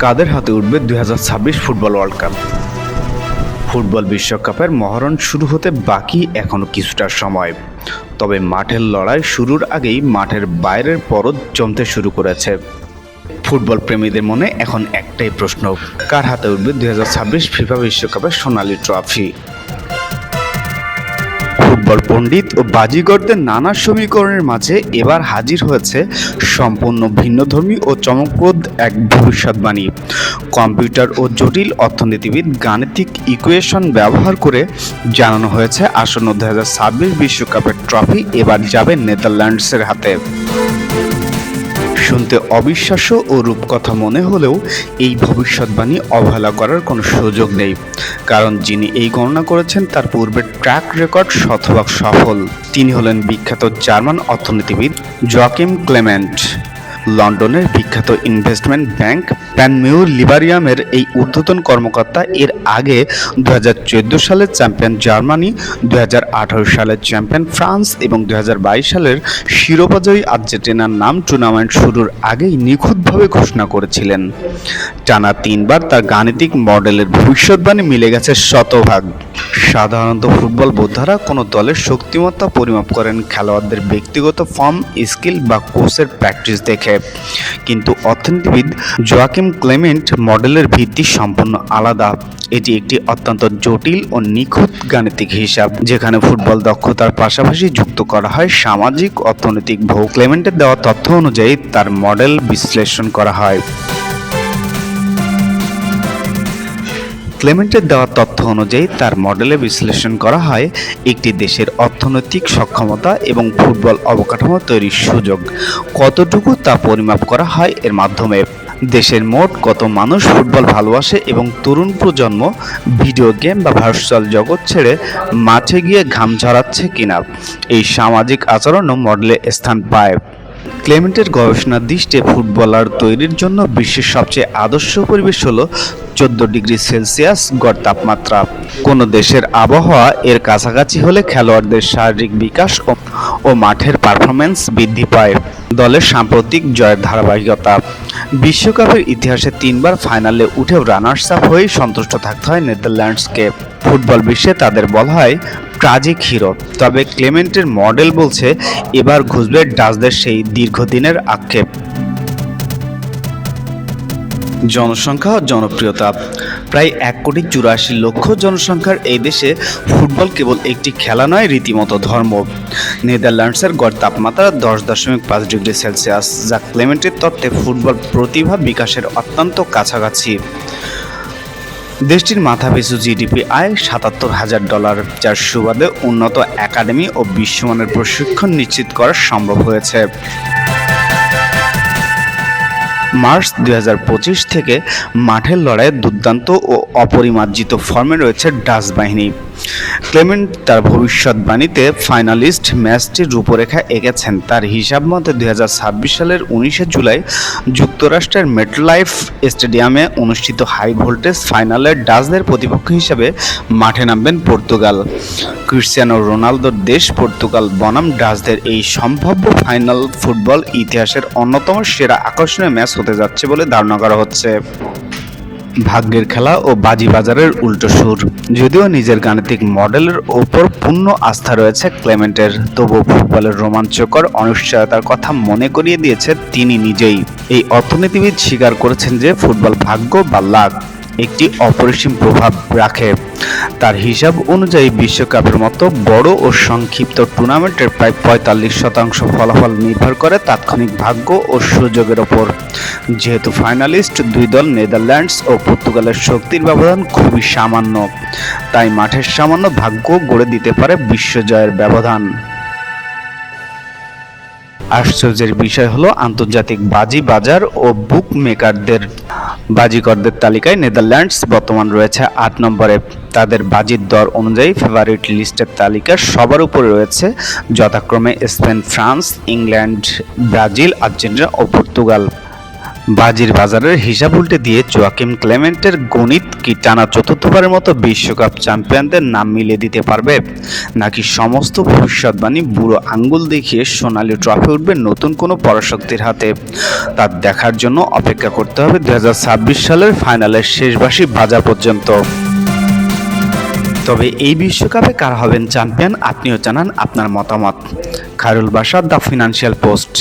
কাদের হাতে উঠবে 2026 football world cup? Football বিশ্বকাপের মহরণ শুরু হতে বাকি এখনো কিছুটা সময়। তবে মাঠের লড়াই শুরুর আগেই মাঠের বাইরের পরত জমতে শুরু করেছে। ফুটবল প্রেমীদের মনে এখন একটাই প্রশ্ন, কার হাতে উঠবে 2026 ফিফা বিশ্বকাপের সোনালী ট্রফি? ফুটবল পণ্ডিত ও বাজিগরদের নানা সমীকরণের মাঝে এবার হাজির হয়েছে সম্পূর্ণ ভিন্নধর্মী ও চমকপ্রদ এক ভবিষ্যৎবাণী। কম্পিউটার ও জটিল অর্থনীতিবিদ গাণিতিক ইকুয়েশন ব্যবহার করে জানানো হয়েছে আসন্ন 2026 বিশ্বকাপের ট্রফি এবার যাবে নেদারল্যান্ডসের হাতে। শুনতে অবিশ্বাস্য ও রূপকথা মনে হলেও এই ভবিষ্যৎবাণী অবহেলা করার কোনো সুযোগ নেই, কারণ যিনি এই গণনা করেছেন তার পূর্বের ট্র্যাক রেকর্ড শতভাগ সফল। তিনি হলেন বিখ্যাত জার্মান অর্থনীতিবিদ জোয়াকিম ক্লেমেন্ট। লন্ডনের বিখ্যাত ইনভেস্টমেন্ট ব্যাংক প্যানমিউর লিবারিয়ামের এই ঊর্ধ্বতন কর্মকর্তা এর আগে 2014 সালের চ্যাম্পিয়ন জার্মানি, 2018 সালের চ্যাম্পিয়ন ফ্রান্স এবং 2022 সালের শিরোপাজয়ী আর্জেন্টিনার নাম টুর্নামেন্ট শুরুর আগেই নিখুঁতভাবে ঘোষণা করেছিলেন। টানা 3 বার তার গাণিতিক মডেলের ভবিষ্যৎবাণী মিলে গেছে শতভাগ। সাধারণত ফুটবল বোদ্ধারা কোনো দলের শক্তিমত্তা পরিমাপ করেন খেলোয়াড়দের ব্যক্তিগত ফর্ম, স্কিল বা কোচের প্র্যাকটিস দেখে, কিন্তু অর্থনীতিবিদ জোয়াকিম ক্লেমেন্ট মডেলের ভিত্তি সম্পূর্ণ আলাদা। এটি একটি অত্যন্ত জটিল ও নিখুঁত গাণিতিক হিসাব, যেখানে ফুটবল দক্ষতার পাশাপাশি যুক্ত করা হয় সামাজিক, অর্থনৈতিক ভূ। ক্লেমেন্টের দেওয়া তথ্য অনুযায়ী তার মডেল বিশ্লেষণ করা হয়। ক্লেমেন্টের দেওয়া তথ্য অনুযায়ী তার মডেলে বিশ্লেষণ করা হয় একটি দেশের অর্থনৈতিক সক্ষমতা এবং ফুটবল অবকাঠামো তৈরির সুযোগ কতটুকু তা পরিমাপ করা হয় এর মাধ্যমে। দেশের মোট কত মানুষ ফুটবল ভালোবাসে এবং তরুণ প্রজন্ম ভিডিও গেম বা ভার্চুয়াল জগৎ ছেড়ে মাঠে গিয়ে ঘাম ঝরাচ্ছে কিনা, এই সামাজিক আচরণও মডেলে স্থান পায়। ক্লেমেন্টের গবেষণার দৃষ্টিতে ফুটবলার তৈরির জন্য বিশ্বের সবচেয়ে আদর্শ পরিবেশ হল 14 ডিগ্রি সেলসিয়াস গড় তাপমাত্রা। কোনো দেশের আবহাওয়া এর কাছাকাছি হলে খেলোয়াড়দের শারীরিক বিকাশ ও মাঠের পারফরম্যান্স বৃদ্ধি পায়। দলের সাম্প্রতিক জয়ের ধারাবাহিকতা। বিশ্বকাপের ইতিহাসে 3 বার ফাইনালে উঠেও রানার্স আপ হয়েই সন্তুষ্ট থাকতে হয় নেদারল্যান্ডসকে। ফুটবল বিশ্বে তাদের বলা হয় ট্রাজিক হিরো। তবে ক্লেমেন্টের মডেল বলছে এবার ঘুষবে ডাচদের সেই দীর্ঘদিনের আক্ষেপ। জনসংখ্যা ও জনপ্রিয়তা। প্রায় 1,84,00,000 জনসংখ্যার এই দেশে ফুটবল কেবল একটি খেলা নয়, রীতিমতো ধর্ম। নেদারল্যান্ডসের গড় তাপমাত্রা 10.5 ডিগ্রি সেলসিয়াস, যা ক্লেমেন্টের তত্ত্বে ফুটবল প্রতিভা বিকাশের অত্যন্ত কাছাকাছি। দেশটির মাথাপিছু জিডিপি আয় $77,000, যার সুবাদে উন্নত একাডেমি ও বিশ্বমানের প্রশিক্ষণ নিশ্চিত করা সম্ভব হয়েছে। মার্চ 2025 থেকে মাঠের লড়াইয়ে দুর্দান্ত ও অপরিমার্জিত ফর্মে রয়েছে ডাচ বাহিনী। ক্লেমেন্ট তার ভবিষ্যৎবাণীতে ফাইনালিস্ট ম্যাচটির রূপরেখা এঁকেছেন। তার হিসাব মতে 2026 সালের 19 জুলাই যুক্তরাষ্ট্রের মেটলাইফ স্টেডিয়ামে অনুষ্ঠিত হাই ভোল্টেজ ফাইনালে ডাচদের প্রতিপক্ষ হিসেবে মাঠে নামবেন পর্তুগাল। ক্রিস্টিয়ানো রোনালদোর দেশ পর্তুগাল বনাম ডাচদের এই সম্ভাব্য ফাইনাল ফুটবল ইতিহাসের অন্যতম সেরা আকর্ষণীয় ম্যাচ হতে যাচ্ছে বলে ধারণা করা হচ্ছে। ভাগ্যের খেলা ও বাজিবাজারের উল্টো সুর। যদিও নিজের গাণিতিক মডেলের ওপর পূর্ণ আস্থা রয়েছে ক্লেমেন্টের, তবুও ফুটবলের রোমাঞ্চকর অনিশ্চয়তার কথা মনে করিয়ে দিয়েছে তিনি নিজেই। এই অর্থনীতিবিদ স্বীকার করেছেন যে ফুটবল ভাগ্য বা লাক একটি অপরিসীম প্রভাব রাখে। তার হিসাব অনুযায়ী বিশ্বকাপের মতো বড় ও সংক্ষিপ্ত টুর্নামেন্টের প্রায় 45% ফলাফল নির্ভর করে তাৎক্ষণিক ভাগ্য ও সুযোগের ওপর। যেহেতু ফাইনালিস্ট দুই দল নেদারল্যান্ডস ও পর্তুগালের শক্তির ব্যবধান খুবই সামান্য, তাই মাঠের সামান্য ভাগ্য গড়ে দিতে পারে বিশ্বজয়ের ব্যবধান। আশ্চর্যের বিষয় হলো আন্তর্জাতিক বাজি বাজার ও বুক মেকারদের বাজিকরদের তালিকায় নেদারল্যান্ডস বর্তমান রয়েছে 8 নম্বরে। তাদের বাজির দর অনুযায়ী ফেভারিট লিস্টের তালিকার সবার উপরে রয়েছে যথাক্রমে Spain, France, England, Brazil, Argentina ও পর্তুগাল। বাজির বাজারের হিসাব উল্টে দিয়ে জোয়াকিম ক্লেমেন্টের গণিত কি টানা চতুর্থবারের মতো বিশ্বকাপ চ্যাম্পিয়নদের নাম মিলিয়ে দিতে পারবে, নাকি সমস্ত ভবিষ্যৎবাণী বুড়ো আঙ্গুল দেখিয়ে সোনালি ট্রফি উঠবে নতুন কোনো পরাশক্তির হাতে? তা দেখার জন্য অপেক্ষা করতে হবে 2026 সালের ফাইনালের শেষ বাঁশি বাজা পর্যন্ত। তবে এই বিশ্বকাপে কারা হবেন চ্যাম্পিয়ন, আপনিও জানান আপনার মতামত। Khairul Bashar, the financial post.